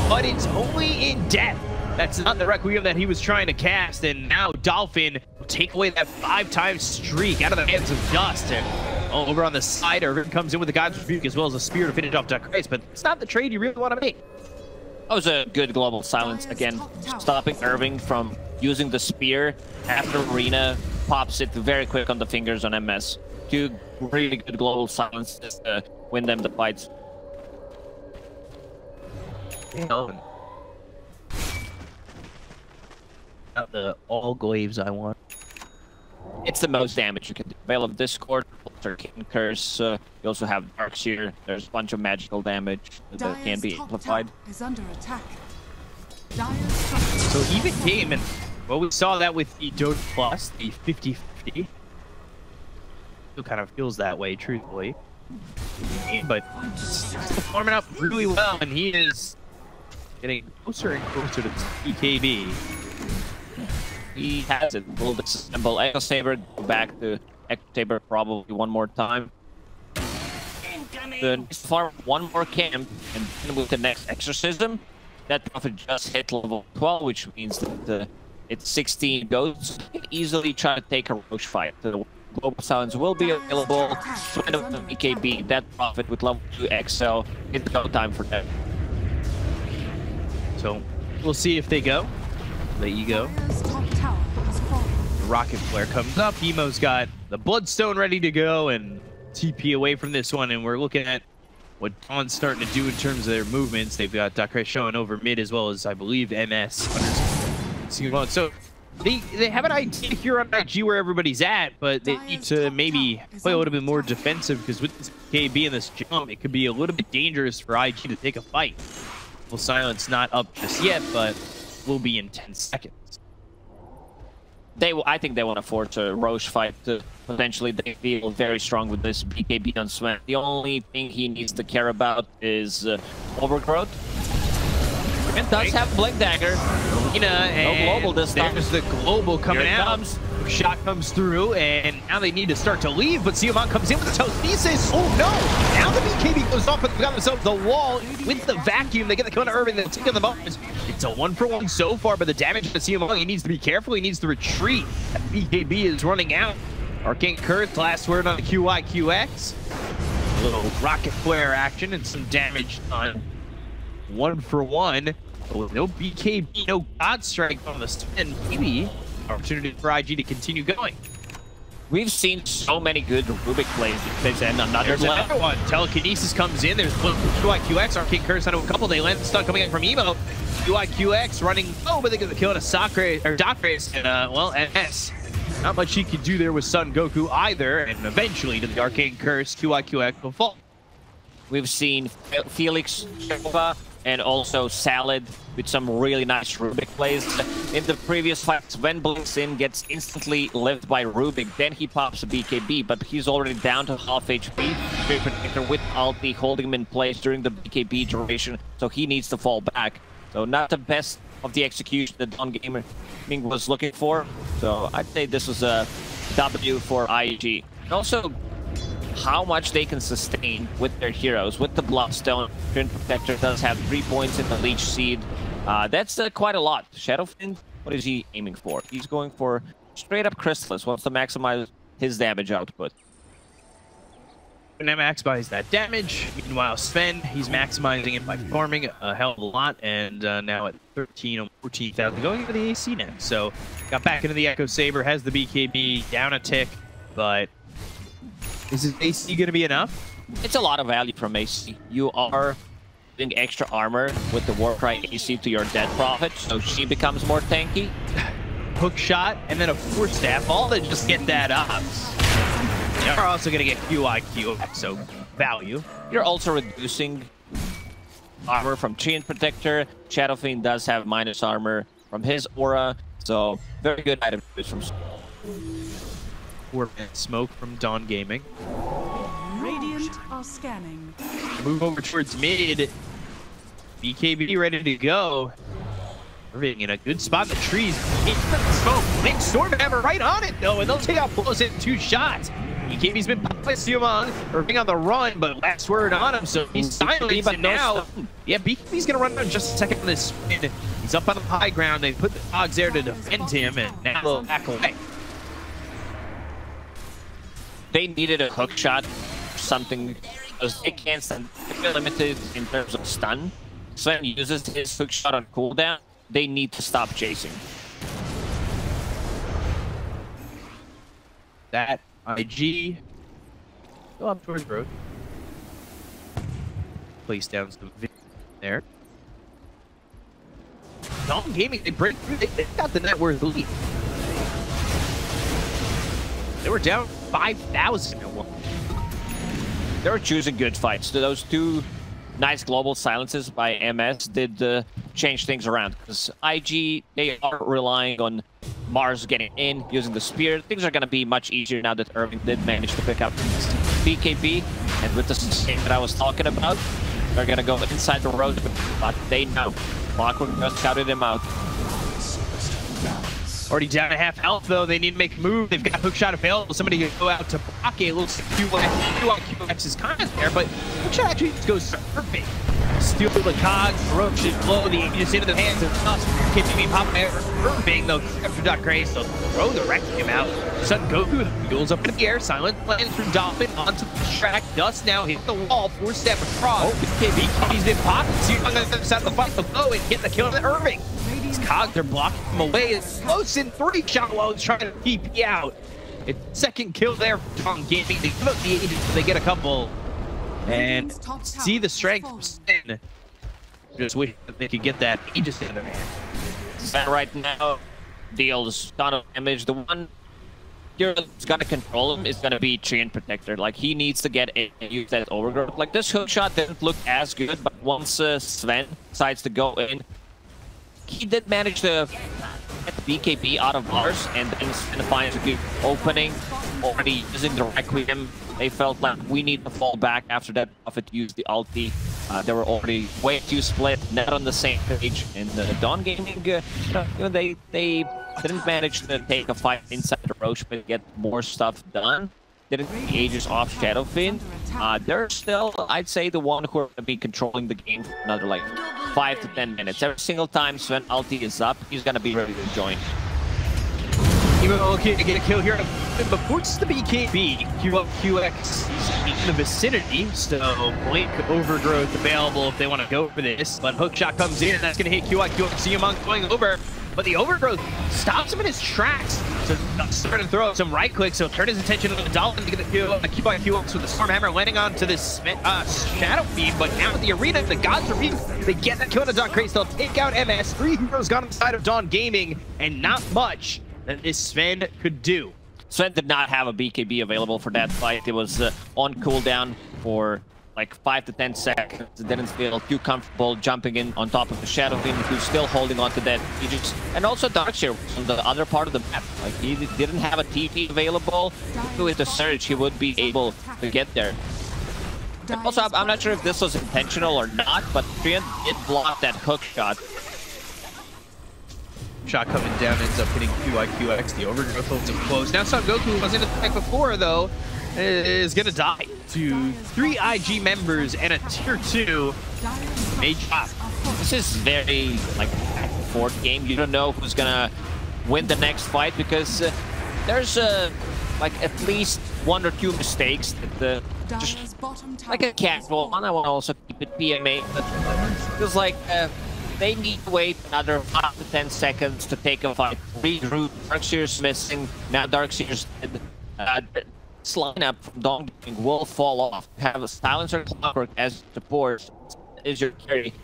but it's only in death. That's not the Requiem that he was trying to cast, and now Dolphin will take away that 5-time streak out of the hands of Dust. And over on the side, Irving comes in with the God's Rebuke as well as a spear to finish off Duck Race, but it's not the trade you really want to make. That was a good global silence again, stopping Irving from using the spear after Arena pops it very quick on the fingers on MS. Two really good global silences to win them the fights. Not the all glaives I want. It's the most damage you can do. Veil of Discord, Arcane Curse, you also have Darkseer. There's a bunch of magical damage that can be amplified. Is under attack. So even game, and well, we saw that with the Dota Plus, the 50-50. It kind of feels that way, truthfully. But still farming up really well, and he is getting closer and closer to BKB. He has it. We'll disassemble Echo Saber, go back to Echo Saber probably one more time. Then farm one more camp, and then with the next Exorcism, that Prophet just hit level 12, which means that it's 16 goes. You can easily try to take a Roche fight. The Global Silence will be available. So end up the BKB, that Prophet with level 2 XL, it's go time for them. So we'll see if they go. There you go. The Rocket Flare comes up. Emo's got the Bloodstone ready to go and TP away from this one. And we're looking at what Dawn's starting to do in terms of their movements. They've got Dakar showing over mid as well as, I believe, MS. So they have an idea here on IG where everybody's at, but they need to maybe play a little bit more defensive because with this KB and this jump, it could be a little bit dangerous for IG to take a fight. Well, Silence not up just yet, but will be in 10 seconds. I think they want to force a Roche fight to potentially they feel very strong with this BKB on Sven. The only thing he needs to care about is Overgrowth. And does have Blink Dagger. No global this time. There's the global coming out. Comes. Shot comes through, and now they need to start to leave, but Siamon comes in with the telekinesis. Oh no! Now the BKB goes off, but they've got themselves the wall with the vacuum. They get the counter Irving, they're taking the bombs. It's a 1-for-1 so far, but the damage to Siamon, he needs to be careful. He needs to retreat. That BKB is running out. Arcane Curse, last word on the QIQX. A little rocket flare action and some damage done. 1 for 1. But with no BKB, no God Strike on the spin, maybe opportunity for IG to continue going. We've seen so many good Rubik plays and another one. Telekinesis comes in. There's QIQX, Arcane Curse onto a couple. They land the stun coming in from Emo. QIQX running, but they get the kill on a Sakura or Doc Race, and well, NS. Not much he could do there with Son Goku either, and eventually to the Arcane Curse, QIQX will fall. We've seen Felix Shova and also Salad with some really nice Rubik plays. In the previous fights, when blinks in, gets instantly lived by Rubik, then he pops a BKB, but he's already down to half HP. Great Protector with ulti holding him in place during the BKB duration, so he needs to fall back. So not the best of the execution that Don Gaming was looking for. So I'd say this was a W for IG. And also, how much they can sustain with their heroes. With the Bloodstone, Twin Protector does have 3 points in the Leech Seed. That's quite a lot. Shadowfin, what is he aiming for? He's going for straight up Chrysalis, wants to maximize his damage output. And that maximizes that damage. Meanwhile, Sven, he's maximizing it by farming a hell of a lot, and now at 13 or 14,000, going into the AC now. So, got back into the Echo Saber, has the BKB, down a tick, but is his AC going to be enough? It's a lot of value from AC. You are getting extra armor with the Warcry AC to your Dead Prophet, so she becomes more tanky. Hook shot, and then a Force Staff, all to just get that up. You're also going to get QIQ, so value. You're also reducing armor from Chain Protector. Shadowfiend does have minus armor from his aura, so very good item to use from Smoke from Dawn Gaming. Radiant are scanning. Move over towards mid. BKB ready to go. Irving in a good spot in the trees. Smoke. Big Storm Hammer right on it, though, and they'll take out blows in 2 shots. BKB's been popped by Siobhan. Irving on the run, but last word on him, so he's silent. But now, yeah, BKB's going to run down just a second on this spin. He's up on the high ground. They put the dogs there to defend him, and now they'll back away. They needed a hook shot or something because they can't stand. They're limited in terms of stun. Sven uses his hook shot on cooldown. They need to stop chasing. That IG go up towards road. Place down some there. Dawn Gaming, they break through. They got the net worth lead. They were down 5,000 at one. They were choosing good fights. Those 2 nice global silences by MS did change things around. Because IG, they are relying on Mars getting in, using the spear. Things are going to be much easier now that Irving did manage to pick up BKB. And with the sustain that I was talking about, they're going to go inside the road. But they know. Clockwork just scouted him out. Already down to half health, though. They need to make a move. They've got hookshot available. Somebody can go out to block it. It looks like QIQX is kind of there, but hookshot actually goes perfect. Steal the cogs, ferocious blow the Aegis into the hands of us. KGB pop Irving, though, after Doc Grace, they'll throw the Requiem out. Son Goku goes up in the air, silent lands through Dolphin onto the track. Dust now hit the wall, 4-step across. BKB's been popped. So you're on the other side of the fight, they'll go and get the kill to Irving. These cogs, they're blocking him away. It's close in 3-shot while he's trying to TP out. It's second kill there for Dawn Gaming. They give up the Aegis, so they get a couple. And see the strength from Sven. Just wish that they could get that Aegis in their hand. Sven right now deals a ton of damage. The one hero that's gonna control him is gonna be Chain Protector. Like, he needs to get in and use that overgrowth. Like, this hookshot didn't look as good, but once Sven decides to go in, he did manage to get the BKB out of Mars, and then Sven finds a good opening, already using the Requiem. They felt like we need to fall back after that Prophet used the ulti. They were already way too split, not on the same page. And Dawn Gaming, they didn't manage to take a fight inside the Roche, but get more stuff done. Didn't get the Aegis off Shadowfiend. They're still, I'd say, the one who are going to be controlling the game for another like 5 to 10 minutes. Every single time Sven ulti is up, he's going to be ready to join. Emo looking to get a kill here, but forces the BKB. QX in the vicinity, so Blink Overgrowth available if they want to go for this. But hookshot comes in, and that's going to hit QX. See him going over, but the Overgrowth stops him in his tracks. So starting to throw up some right clicks, so turn his attention to the Dolphin to get the kill. QX with the Storm Hammer landing onto this Shadow Beam, but now at the arena, the Gods are being, they get that kill on Don Craze. They'll take out MS. 3 heroes gone inside of Dawn Gaming, and not much that this Sven could do. Sven did not have a BKB available for that fight. It was on cooldown for like 5 to 10 seconds. It didn't feel too comfortable jumping in on top of the Shadow Beam. He was still holding on to that. And also Darkseer on the other part of the map. Like, he didn't have a TP available. With the surge, he would be able to get there. Also, I'm not sure if this was intentional or not, but Trian did block that hook shot. Shot coming down ends up hitting QX. The Overgrowth holds him close. Now Son Goku, who was in the attack before, though, is gonna die to 3 IG members and a tier 2 mage shot. This is very like fourth game. You don't know who's gonna win the next fight because there's like at least 1 or 2 mistakes that just like a casual one. I want to also keep it PMA, but feels like they need to wait another 5 to 10 seconds to take a fight. Regroup. Darkseer's missing. Now Darkseer's dead. This lineup from Dawn Gaming will fall off. Have a Silencer Clockwork as support is your carry.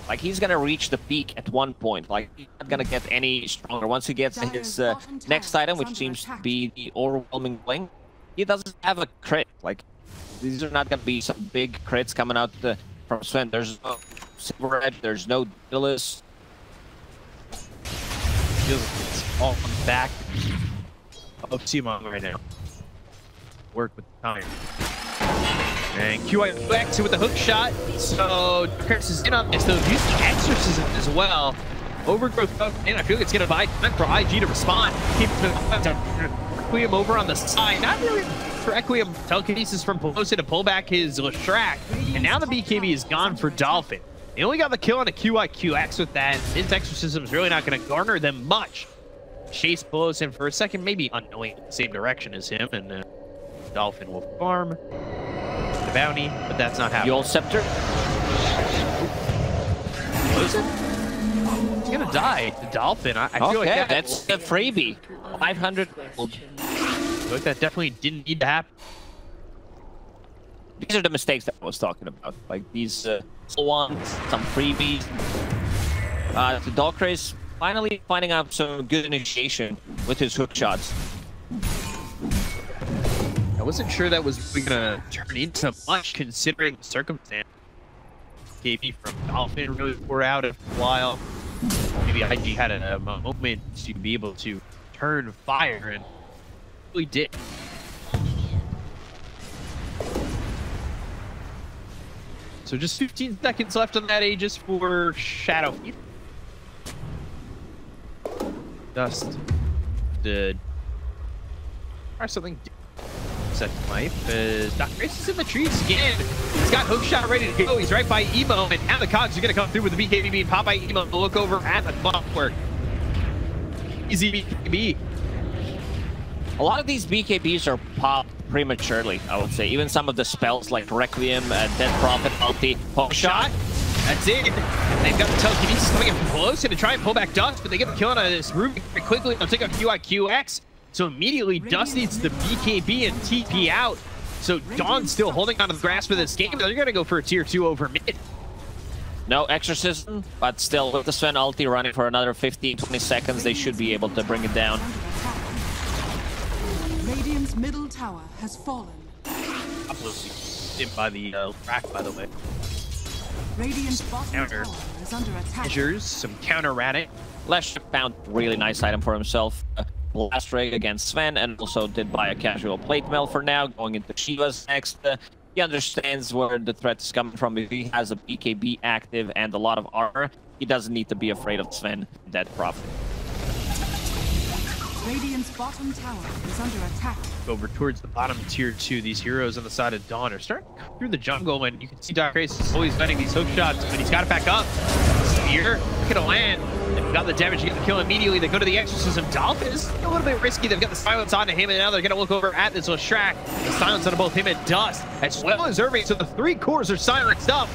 Like, he's gonna reach the peak at one point. Like, he's not gonna get any stronger. Once he gets his next item, which seems to be the Overwhelming Blink, he doesn't have a crit. Like, these are not gonna be some big crits coming out from Sven. There's no Silver Red, there's no Dillis. It's all on the back of Simon right now. Work with time. And QX with the hook shot. So Curse is in on this, though. Use the Exorcism as well. Overgrowth up in. I feel like it's going to buy time for IG to respond. Keep Requiem over on the side. Not really for Requiem. Telekinesis from Pelosi to pull back his Lashrak. And now the BKB is gone for Dolphin. They only got the kill on a QX with that. His Exorcism is really not going to garner them much. Chase blows him for a second, maybe unknowing in the same direction as him, and Dolphin will farm the bounty, but that's not happening. Yule Scepter. What is it? He's gonna die. The Dolphin. I feel like that's a freebie. 500 gold. I feel like that definitely didn't need to happen. These are the mistakes that I was talking about. Like these ones, some freebies. The Darkseer finally finding out some good initiation with his hook shots. I wasn't sure that was really gonna turn into much considering the circumstance. KB from Dolphin really pour out after a while. Maybe IG had a moment to be able to turn fire, and really did. So just 15 seconds left on that Aegis for Shadow. Dust did try something second life as Dr. Grace is in the trees again. He's got hookshot ready to go. He's right by Emo, and now the Cogs are gonna come through with the BKB being popped by Emo. Look over at the clockwork. Easy BKB. A lot of these BKBs are popped prematurely, I would say. Even some of the spells like Requiem, Dead Prophet, Ulti, Hookshot. That's it. They've got the telekinesis coming in from close to try and pull back Dust, but they get the kill on this Ruby very quickly. They'll take out QX. So immediately Dust needs the BKB and TP out. So Dawn's still holding on to the grasp of this game. They're going to go for a tier 2 over mid. No Exorcism, but still with the Sven ulti running for another 15-20 seconds, they should be able to bring it down. Radiant's middle tower has fallen. Hit by the rack, by the way. Radiant's bottom tower is under attack. Measures some counter Radic. Leshuk found a really nice item for himself. Blast Rig against Sven, and also did buy a casual plate mail for now, going into Shiva's next. He understands where the threat is coming from. If he has a BKB active and a lot of armor, he doesn't need to be afraid of Sven, Dead Prophet. Radiant's bottom tower is under attack. Over towards the bottom tier 2, these heroes on the side of Dawn are starting through the jungle, and you can see Dark Race is always letting these hook shots, but he's got it back up. Spear, look at a land. They've got the damage to get the kill immediately. They go to the Exorcism. Dolphin is a little bit risky. They've got the silence onto him, and now they're going to look over at this Leshrac. The silence onto both him and Dust, as well as Irving. So the 3 cores are silenced up.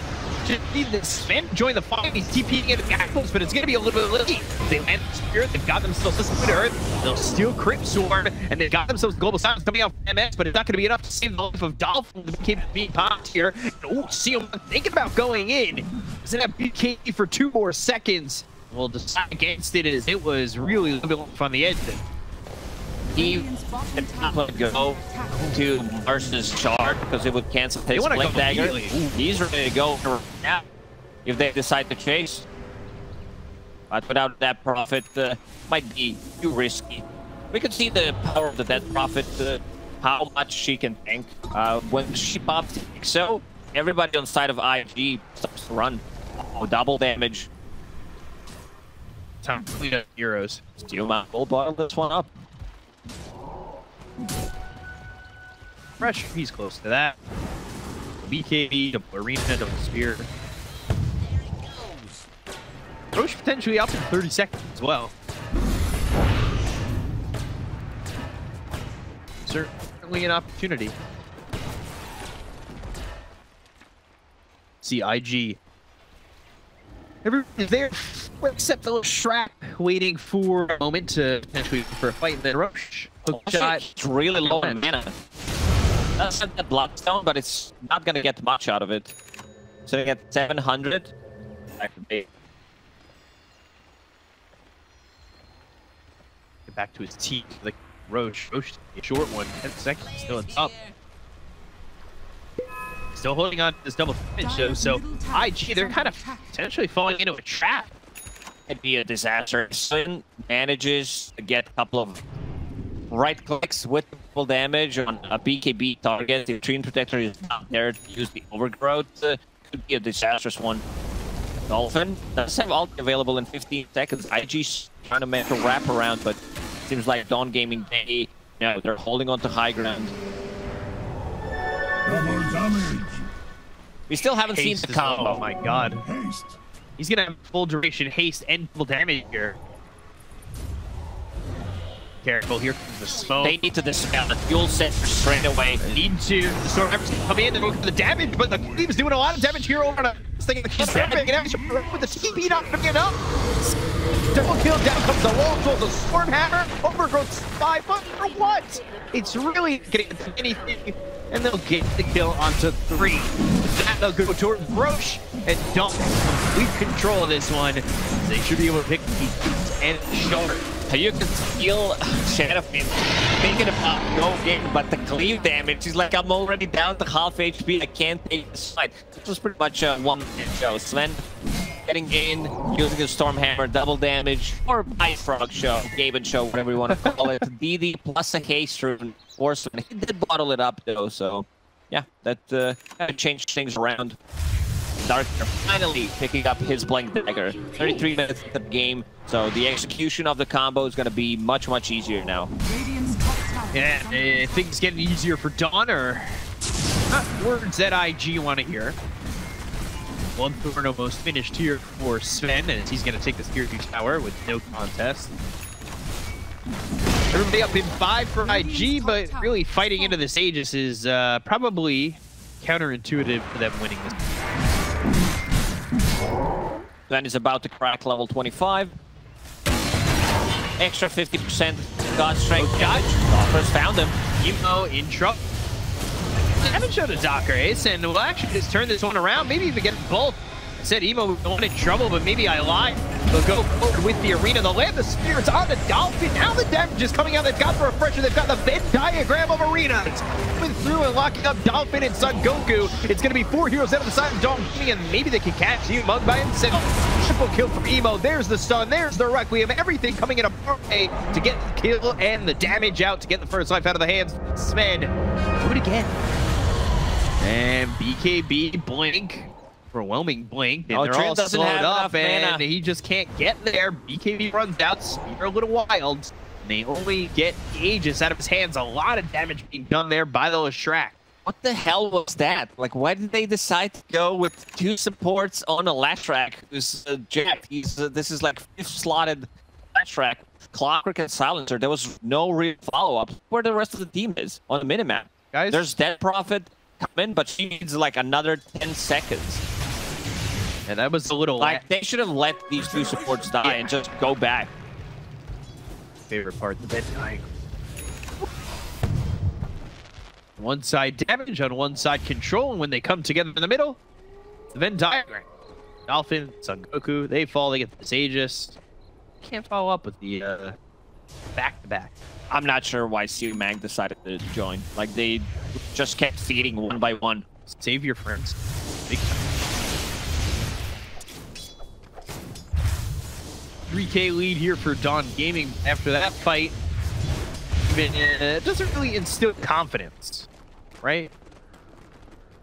Just need this Sven to join the fight. He's TPing into the Apples, but it's going to be a little bit late. They land the Spirit. They've got themselves this Split Earth. They'll steal Crypt Sword, and they've got themselves Global Silence coming out from MS, but it's not going to be enough to save the life of Dolphin. The BKB being popped here. Oh, see him thinking about going in. Doesn't have BKB for 2 more seconds. We'll decide against it as it was really a little bit on the edge there. He would go to Marsh's shard because it would cancel his Blink Dagger. He's ready to go now if they decide to chase. But without that Prophet, might be too risky. We could see the power of the Dead Prophet, how much she can tank. When she pops so everybody on the side of IG starts to run. Oh, double damage. Time to clean up heroes. Steal my full bottle this one up. Fresh, he's close to that. BKB, double arena, double spear. Roche potentially up in 30 seconds as well. Certainly an opportunity. See IG. Everyone's there except the little Shrap waiting for a moment to potentially for a fight, and then Roche. Hook shot. It's really low in mana. That's not the Bloodstone, but it's not gonna get much out of it. So you get 700. Activate. Get back to his team. Like Roche. Roche, a short one. 10 seconds. Still in top. Still holding on to this double damage though. So IG, they're kind of potentially falling into a trap. It'd be a disaster. Sin manages to get a couple of right clicks with full damage on a BKB target. The Treant Protector is not there to use the Overgrowth. Could be a disastrous one. Dolphin does have ult available in 15 seconds. IG's trying to make a wrap around, but seems like Dawn Gaming Day. No, they're holding on to high ground. Double damage. We still haven't seen the combo. Oh my god. Haste. He's gonna have full duration haste and full damage here. Careful, here comes the smoke. They need to dispel the fuel set straight away. Need to. The Storm Hammer's coming in to look for the damage, but the Cleave's doing a lot of damage here over the thing. He's ramping it out with the TP not picking it up. Double kill, down comes the wall, throws a Storm Hammer, Overgrowth 5, but for what? It's really getting to anything, and they'll get the kill onto 3. That they'll go towards Roche and dump complete control of this one. They should be able to pick these and short. You can feel Shadowfin thinking about no game, but the cleave damage, he's like, I'm already down to half HP, I can't take this fight. This was pretty much a one-man show. Sven getting in, using his Stormhammer, double damage, or Ice Frog show, Gaben show, whatever you want to call it. DD plus a haste rune for Sven. He did bottle it up though, so yeah, that kind of changed things around. Darker finally picking up his Blink Dagger. 33 minutes into the game, so the execution of the combo is going to be much, much easier now. Yeah, things getting easier for Dawn, or not words that IG want to hear. One Thorn almost finished here for Sven, and he's going to take the Spirit Beach Tower with no contest. Everybody up in 5 for IG, but really fighting into this Aegis is probably counterintuitive for them winning this. Sven is about to crack level 25. Extra 50% God Strength. Dockers found him. Emo in trouble. I haven't showed a Docker Ace, and we'll actually just turn this one around. Maybe even get both. I said Emo going in trouble, but maybe I lied. They'll go forward with the arena. They'll land the Spirits on the Dolphin. Now the damage is coming out. They've got the Refresher. They've got the Venn diagram of arenas. Coming through and locking up Dolphin and Son Goku. It's going to be 4 heroes out of the side of Dawn Gaming, and maybe they can catch you Mug by himself. Triple kill for Emo. There's the stun. There's the Requiem. Everything coming in a party to get the kill and the damage out to get the first life out of the hands. Sven, do it again. And BKB Blink. Overwhelming Blink, and they're all slowed up, and he just can't get there. BKB runs out, Spear a little wild, and they only get Aegis out of his hands. A lot of damage being done there by the Leshrac. What the hell was that? Like, why did they decide to go with 2 supports on a Leshrac who's jacked? This is like 5th slotted Last Track, Clockwork, and Silencer, there was no real follow-up. Where the rest of the team is on the minimap. Guys, there's Dead Prophet coming, but she needs like another 10 seconds. And that was a little... Like, they should have let these two supports die and just go back. Favorite part, the bed dying. One side damage, on one side control, and when they come together in the middle, the Venn diagram. Dolphin, Son Goku, they fall, they get this Aegis. Can't follow up with the back-to-back. I'm not sure why C-Mag decided to join. Like, they just kept feeding one by one. Save your friends. Big time. 3K lead here for Dawn Gaming after that fight. It doesn't really instill confidence, right?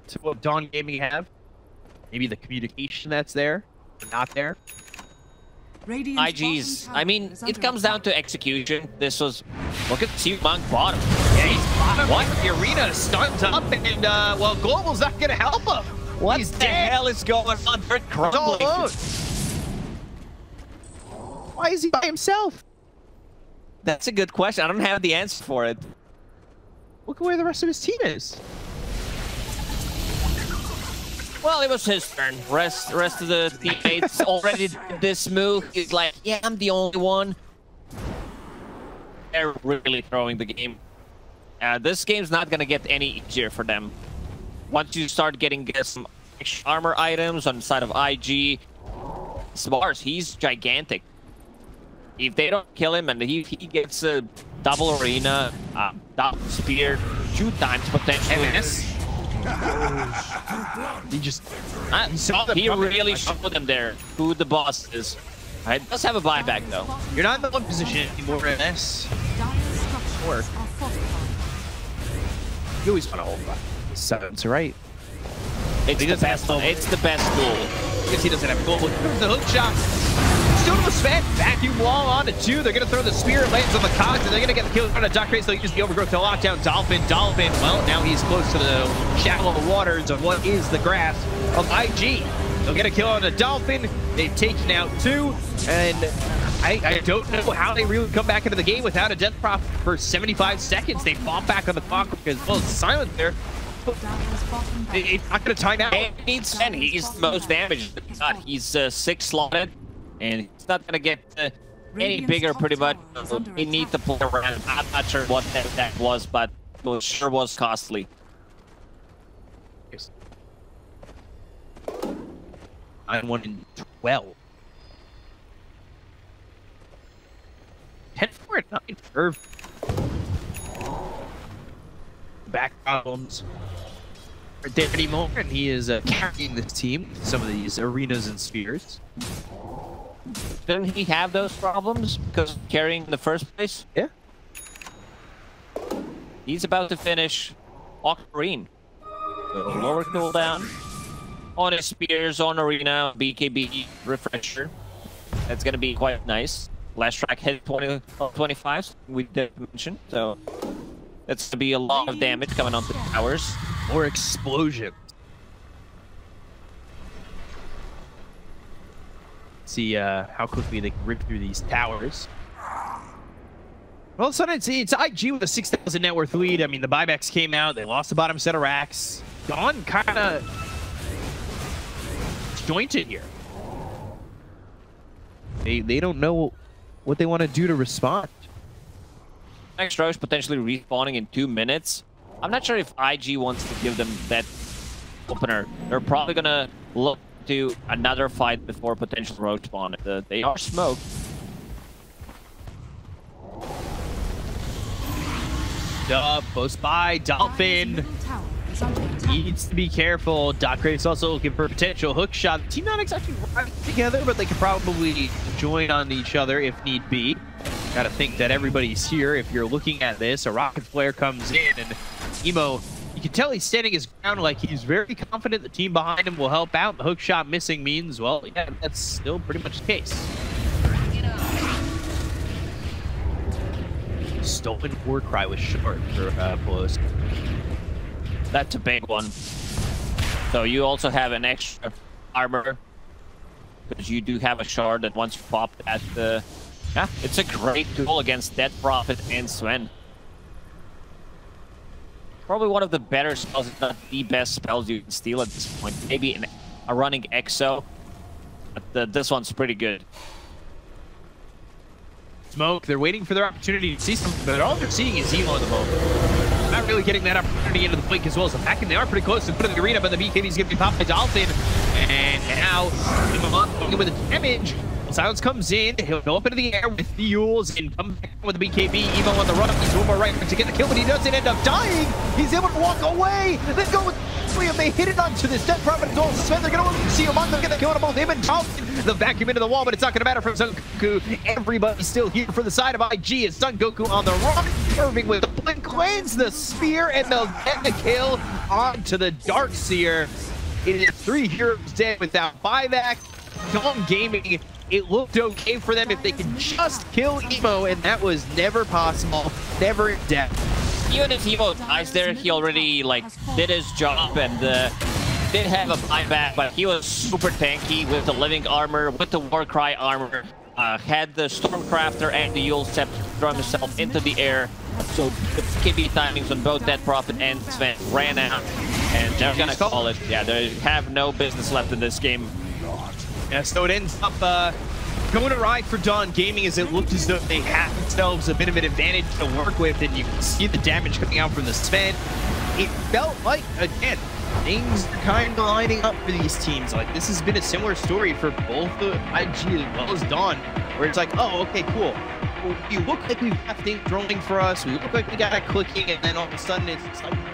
To what Dawn Gaming have. Maybe the communication that's there, but not there. IG's, I mean, it comes down to execution. This was, look at C-Mag bottom. Yeah, he's bottom. What? The arena stuns up, and, well, Global's not going to help him. What he's the dead. hell is going on? They're crumbling. Why is he by himself? That's a good question. I don't have the answer for it. Look at where the rest of his team is. Well, it was his turn. Rest of the teammates already did this move. He's like, yeah, I'm the only one. They're really throwing the game. This game's not gonna get any easier for them. Once you start getting some extra armor items on the side of IG, Smars, he's gigantic. If they don't kill him and he gets a double arena, double spear, 2 times potentially. He just he really showed them there who the boss is. It does have a buyback though. You're not in the one position anymore, MS. Or you always want to hold back. 7's right. It's the best. It's the best tool. Because he doesn't have goal. The hook shot. Still to the Sven. Vacuum wall on to 2. They're going to throw the spear. Lands on the cogs, and they're going to get the kill on a duck race. They'll use the overgrowth to lock down Dolphin. Dolphin, well, now he's close to the shallow waters of what is the grass of IG. They'll get a kill on a Dolphin. They've taken out 2. And I don't know how they really come back into the game without a Death Prop for 75 seconds. They fall back on the clock because, well, it's silent there. It's not going to time out. And he's the most damaged. He's 6 slotted, and he's not going to get any bigger pretty much. He needs to play around. I'm not sure what that was, but it sure was costly. 9-1 and 12. 10-4 and 9 for back problems aren't there anymore, and he is carrying this team to some of these arenas and spheres. Didn't he have those problems because of carrying in the first place? Yeah. He's about to finish Ocarine. So lower cooldown on his spears on arena, BKB refresher. That's gonna be quite nice. Last track hit 25, we did mention, so that's gonna be a lot of damage coming onto the towers. More explosion. See how quickly they can rip through these towers. Well, all of a sudden, it's IG with a 6,000 net worth lead. I mean, the buybacks came out. They lost the bottom set of racks. Dawn kind of jointed here. They don't know what they want to do to respond. Next Roche potentially respawning in 2 minutes. I'm not sure if IG wants to give them that opener. They're probably gonna look to another fight before potential Roche spawn. They are smoked. Close by, Dolphin needs to be careful. Dockrate's also looking for a potential hook shot. The team not exactly running together, but they could probably join on each other if need be. Gotta think that everybody's here. If you're looking at this, a rocket flare comes in, and Emo, you can tell he's standing his ground like he's very confident the team behind him will help out. The hook shot missing means, well, yeah, that's still pretty much the case. Stolen war cry was short for Polos. That's a big one. So you also have an extra armor because you do have a shard that once you pop that Yeah, it's a great duel against Dead Prophet and Sven. Probably one of the better spells, if not the best spells you can steal at this point. Maybe a running Exo, but this one's pretty good. Smoke, they're waiting for their opportunity to see something, but all they're seeing is Emo at the moment. Not really getting that opportunity into the flank as well as attacking. They are pretty close to putting the arena, but the BKB's going to be popped by Dolphin. And now, Emo with the damage. Silence comes in, he'll go up into the air with the Yules and come back with the BKB. Emo on the run, he's over right to get the kill, but he doesn't end up dying. He's able to walk away, then go with Liam. They hit it onto this Dead Prophet as well as Sven. They're going to see him on them, get the kill on both him and Dolphin. The vacuum into the wall, but it's not going to matter from Son Goku. Everybody's still here for the side of IG as Son Goku on the run. Irving with the blink lands the spear, and they'll get the kill onto the Darkseer. It is 3 heroes dead without buyback. Dawn Gaming, it looked okay for them if they could just kill Emo, and that was never possible, never in depth. Even if Emo dies there, he already did his job and did have a buyback, but he was super tanky with the living armor, with the Warcry armor, had the Stormcrafter and the Yule Scepter throw himself into the air. So the KB timings on both Dead Prophet and Sven ran out, and they're gonna call it. Yeah, they have no business left in this game. Yeah, so it ends up going awry for Dawn Gaming as it looked as though they had themselves a bit of an advantage to work with, and you can see the damage coming out from the Sven. It felt like, again, things are kind of lining up for these teams. Like, this has been a similar story for both the IG as well as Dawn, where it's like, oh, okay, cool. Well, we look like we've got things rolling for us. We look like we got it clicking, and then all of a sudden it's like